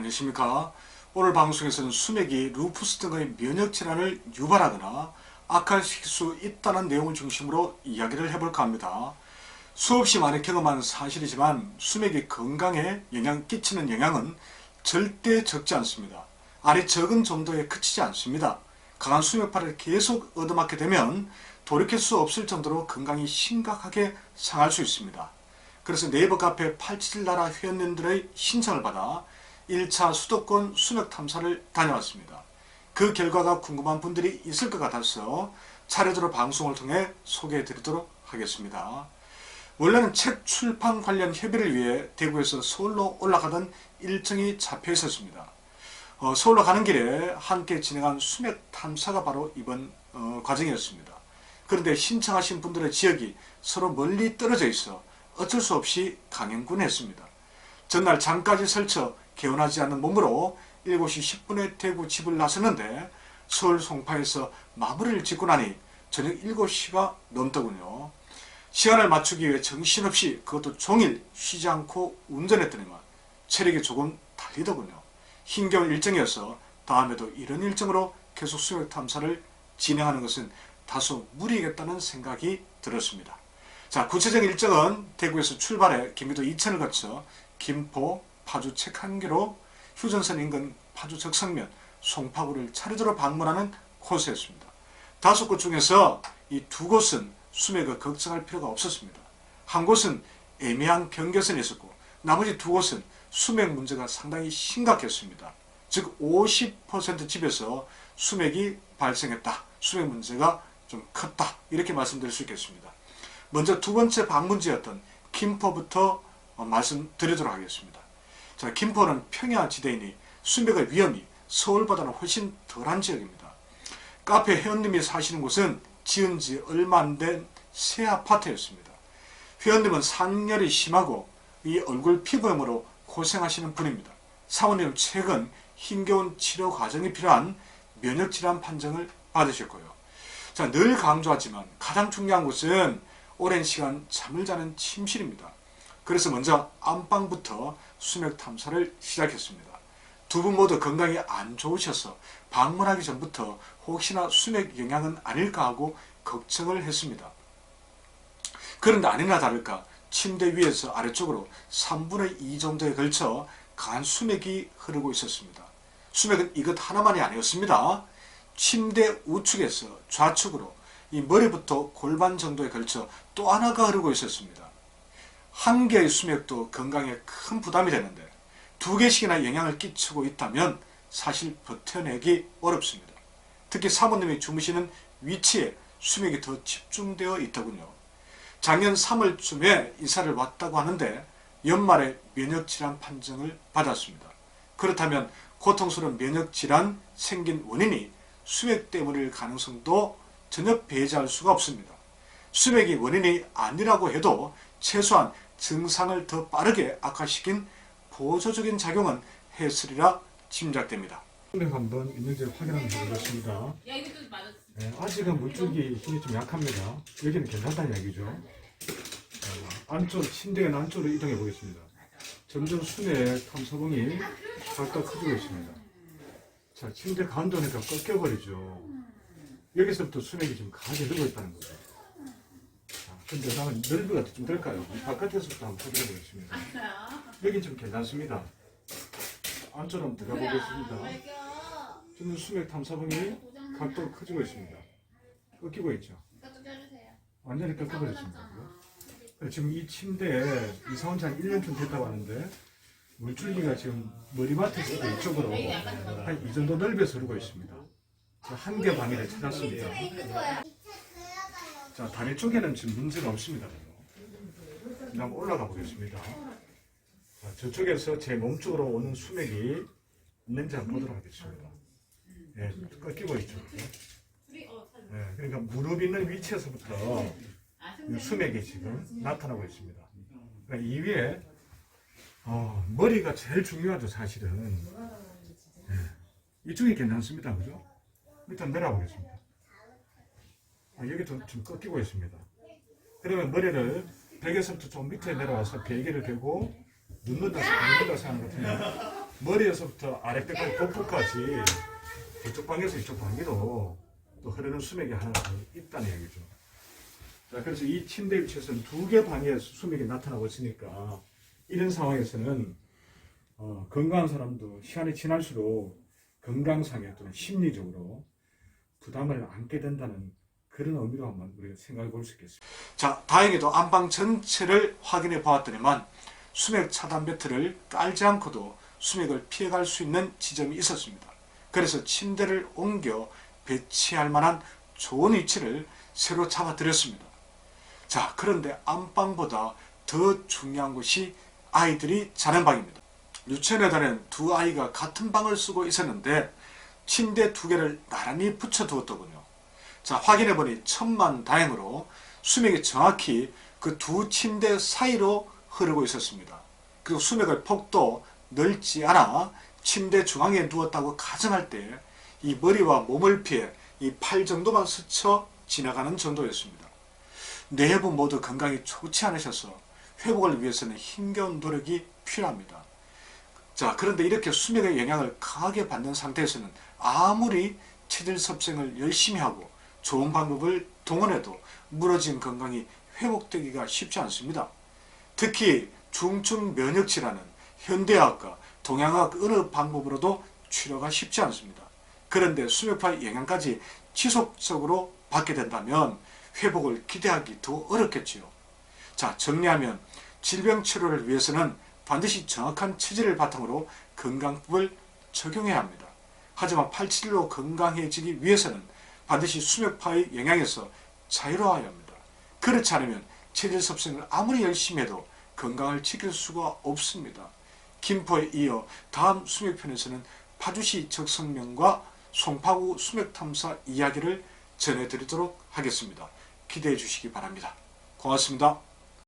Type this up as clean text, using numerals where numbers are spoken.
안녕하십니까. 오늘 방송에서는 수맥이 루푸스 등의 면역 질환을 유발하거나 악화시킬 수 있다는 내용을 중심으로 이야기를 해볼까 합니다. 수없이 많이 경험한 사실이지만 수맥이 건강에 끼치는 영향은 절대 적지 않습니다. 아니 적은 정도에 그치지 않습니다. 강한 수맥파를 계속 얻어맞게 되면 돌이킬 수 없을 정도로 건강이 심각하게 상할 수 있습니다. 그래서 네이버 카페 877나라 회원님들의 신청을 받아 1차 수도권 수맥 탐사를 다녀왔습니다. 그 결과가 궁금한 분들이 있을 것 같아서 차례대로 방송을 통해 소개해 드리도록 하겠습니다. 원래는 책 출판 관련 협의를 위해 대구에서 서울로 올라가던 일정이 잡혀 있었습니다. 서울로 가는 길에 함께 진행한 수맥 탐사가 바로 이번 과정이었습니다. 그런데 신청하신 분들의 지역이 서로 멀리 떨어져 있어 어쩔 수 없이 강행군했습니다. 전날 잠까지 설쳐 개운하지 않는 몸으로 7시 10분에 대구 집을 나섰는데 서울 송파에서 마무리를 짓고 나니 저녁 7시가 넘더군요. 시간을 맞추기 위해 정신없이 그것도 종일 쉬지 않고 운전했더니만 체력이 조금 달리더군요. 힘겨운 일정이어서 다음에도 이런 일정으로 계속 수맥 탐사를 진행하는 것은 다소 무리겠다는 생각이 들었습니다. 자, 구체적인 일정은 대구에서 출발해 경기도 이천을 거쳐 김포, 파주 책한계로 휴전선 인근 파주 적성면, 송파구를 차례대로 방문하는 코스였습니다. 5곳 중에서 이 2곳은 수맥을 걱정할 필요가 없었습니다. 한 곳은 애매한 경계선이 있었고 나머지 2곳은 수맥 문제가 상당히 심각했습니다. 즉 50% 집에서 수맥이 발생했다. 수맥 문제가 좀 컸다. 이렇게 말씀드릴 수 있겠습니다. 먼저 두 번째 방문지였던 김포부터 말씀드리도록 하겠습니다. 자, 김포는 평야지대이니 수맥의 위험이 서울보다는 훨씬 덜한 지역입니다. 카페 회원님이 사시는 곳은 지은 지 얼마 안 된 새 아파트였습니다. 회원님은 상열이 심하고 이 얼굴 피부염으로 고생하시는 분입니다. 사모님은 최근 힘겨운 치료 과정이 필요한 면역질환 판정을 받으셨고요. 자, 늘 강조하지만 가장 중요한 것은 오랜 시간 잠을 자는 침실입니다. 그래서 먼저 안방부터 수맥 탐사를 시작했습니다. 두 분 모두 건강이 안 좋으셔서 방문하기 전부터 혹시나 수맥 영향은 아닐까 하고 걱정을 했습니다. 그런데 아니나 다를까 침대 위에서 아래쪽으로 3분의 2 정도에 걸쳐 강한 수맥이 흐르고 있었습니다. 수맥은 이것 하나만이 아니었습니다. 침대 우측에서 좌측으로 이 머리부터 골반 정도에 걸쳐 또 하나가 흐르고 있었습니다. 한 개의 수맥도 건강에 큰 부담이 되는데 2개씩이나 영향을 끼치고 있다면 사실 버텨내기 어렵습니다. 특히 사모님이 주무시는 위치에 수맥이 더 집중되어 있더군요. 작년 3월쯤에 이사를 왔다고 하는데 연말에 면역질환 판정을 받았습니다. 그렇다면 고통스러운 면역질환 생긴 원인이 수맥 때문일 가능성도 전혀 배제할 수가 없습니다. 수맥이 원인이 아니라고 해도 최소한 증상을 더 빠르게 악화시킨 보조적인 작용은 했으리라 짐작됩니다. 수맥 한번 있는지 확인하면 되겠습니다. 네, 아직은 물줄기 힘이 좀 약합니다. 여기는 괜찮다는 얘기죠. 안쪽, 침대 안쪽으로 이동해 보겠습니다. 점점 수맥 탐사봉이 각각 커지고 있습니다. 자, 침대 가운데니까 꺾여버리죠. 여기서부터 수맥이 지금 강하게 늘고 있다는 거죠. 자, 근데 나는 넓이가 좀 될까요? 바깥에서부터 한번 확인해 보겠습니다. 여긴 좀 괜찮습니다. 안쪽으로 한번 들어가 보겠습니다. 지금 수맥 탐사봉이 각도가 커지고 있습니다. 꺾이고 있죠. 완전히 꺾여버렸습니다. 지금 이 침대에 이사 온 지 한 1년쯤 됐다고 하는데 물줄기가 지금 머리맡에서 이쪽으로 한 이 정도 넓이에서 흐르고 있습니다. 한 개 방해를 찾았습니다. 자, 다리 쪽에는 지금 문제가 없습니다. 한번 올라가 보겠습니다. 자, 저쪽에서 제 몸쪽으로 오는 수맥이 있는지 한번 보도록 하겠습니다. 네, 꺾이고 있죠. 네, 그러니까 무릎 있는 위치에서부터 수맥이 지금 나타나고 있습니다. 그러니까 이 위에 머리가 제일 중요하죠, 사실은. 네, 이쪽이 괜찮습니다, 그죠? 일단 내려가 보겠습니다. 여기도 좀 꺾이고 있습니다. 그러면 머리를 벽에서부터 좀 밑에 내려와서 베개를 대고 눕는다 생각하는 것 같으면 머리에서부터 아랫배까지 복부까지 이쪽 방에서 이쪽 방으로 또 흐르는 수맥이 하나 더 있다는 얘기죠. 자, 그래서 이 침대 위치에서는 두 개 방에 수맥이 나타나고 있으니까 이런 상황에서는 건강한 사람도 시간이 지날수록 건강상에 또는 심리적으로 부담을 안게 된다는 그런 의미로 한번 우리가 생각해 볼 수 있겠습니다. 자, 다행히도 안방 전체를 확인해 보았더니만 수맥 차단 배트를 깔지 않고도 수맥을 피해갈 수 있는 지점이 있었습니다. 그래서 침대를 옮겨 배치할 만한 좋은 위치를 새로 잡아드렸습니다. 자, 그런데 안방보다 더 중요한 것이 아이들이 자는 방입니다. 유치원에 두 아이가 같은 방을 쓰고 있었는데 침대 두 개를 나란히 붙여두었더군요. 자, 확인해보니 천만다행으로 수맥이 정확히 그 두 침대 사이로 흐르고 있었습니다. 그리고 수맥의 폭도 넓지 않아 침대 중앙에 누웠다고 가정할 때 이 머리와 몸을 피해 이 팔 정도만 스쳐 지나가는 정도였습니다. 내부 모두 건강이 좋지 않으셔서 회복을 위해서는 힘겨운 노력이 필요합니다. 자, 그런데 이렇게 수맥의 영향을 강하게 받는 상태에서는 아무리 체질 섭생을 열심히 하고 좋은 방법을 동원해도 무너진 건강이 회복되기가 쉽지 않습니다. 특히 중증 면역질환은 현대의학과 동양의학 어느 방법으로도 치료가 쉽지 않습니다. 그런데 수맥파의 영향까지 지속적으로 받게 된다면 회복을 기대하기 더 어렵겠지요. 자, 정리하면 질병 치료를 위해서는 반드시 정확한 체질을 바탕으로 건강법을 적용해야 합니다. 하지만 팔칠로 건강해지기 위해서는 반드시 수맥파의 영향에서 자유로워야 합니다. 그렇지 않으면 체질 섭생을 아무리 열심히 해도 건강을 지킬 수가 없습니다. 김포에 이어 다음 수맥편에서는 파주시 적성면과 송파구 수맥탐사 이야기를 전해드리도록 하겠습니다. 기대해 주시기 바랍니다. 고맙습니다.